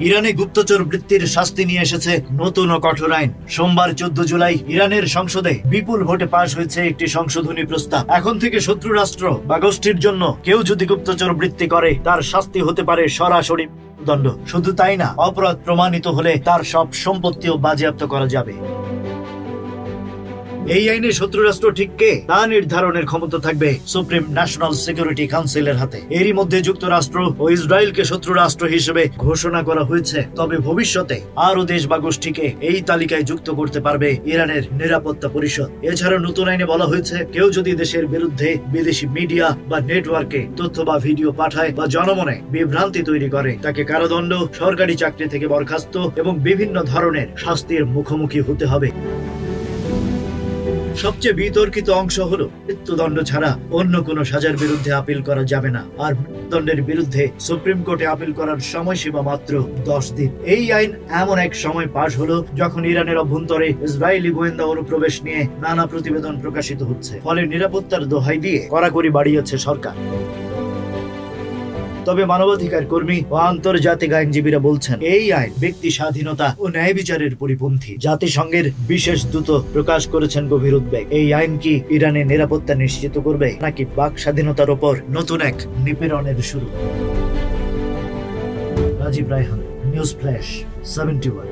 ইরানে গুপ্তচর বৃত্তির শাস্তি নিয়ে এসেছে নতুন ও কঠোর আইন। সোমবার 14 জুলাই ইরানের সংসদে বিপুল ভোটে পাশ হয়েছে একটি সংশোধনী প্রস্তাব। এখন থেকে শত্রু রাষ্ট্র বা গোষ্ঠীর জন্য কেউ যদি গুপ্তচর বৃত্তি করে তার শাস্তি হতে পারে সরাসরি দণ্ড। শুধু তাই না, অপরাধ প্রমাণিত হলে তার সব সম্পত্তিও বাজেয়াপ্ত করা যাবে। এই আইনে শত্রু রাষ্ট্র ঠিক কে তা নির্ধারণের ক্ষমতা থাকবে সুপ্রিম ন্যাশনাল সিকিউরিটি কাউন্সিলের হাতে। এরই মধ্যে যুক্তরাষ্ট্র ও ইসরায়েলকে শত্রু রাষ্ট্র হিসেবে ঘোষণা করা হয়েছে। তবে ভবিষ্যতে আরো দেশ বা গোষ্ঠীকে এই তালিকায় যুক্ত করতে পারবে ইরানের নিরাপত্তা পরিষদ। এছাড়া নতুন আইনে বলা হয়েছে, কেউ যদি দেশের বিরুদ্ধে বিদেশি মিডিয়া বা নেটওয়ার্কে তথ্য বা ভিডিও পাঠায় বা জনমনে বিভ্রান্তি তৈরি করে, তাকে কারাদণ্ড, সরকারি চাকরি থেকে বরখাস্ত এবং বিভিন্ন ধরনের শাস্তির মুখোমুখি হতে হবে। সবচেয়ে বিতর্কিত অংশ হলো মৃত্যুদণ্ড ছাড়া অন্য কোনো সাজার বিরুদ্ধে আপিল করা যাবে না। আর মৃত্যুদণ্ডের বিরুদ্ধে সুপ্রিম কোর্টে আপিল করার সময়সীমা মাত্র 10 দিন। এই আইন এমন এক সময় পাশ হলো যখন ইরানের অভ্যন্তরে ইসরায়েলি গোয়েন্দা অনুপ্রবেশ নিয়ে নানা প্রতিবেদন প্রকাশিত হচ্ছে। ফলে নিরাপত্তার দোহাই দিয়ে কড়াকড়ি বাড়িয়েছে সরকার। তবে মানবাধিকার কর্মী ও আন্তর্জাতিক আইনজীবীরা বলছেন, এই আইন ব্যক্তি স্বাধীনতা ও ন্যায় বিচারের পরিপন্থী। জাতিসংঘের বিশেষ দূত প্রকাশ করেছেন গভীর উদ্বেগ। এই আইন কি ইরানের নিরাপত্তা নিশ্চিত করবে, নাকি বাক স্বাধীনতার উপর নতুন এক নিপীড়নের শুরু? Rajib Raihan, news flash 71।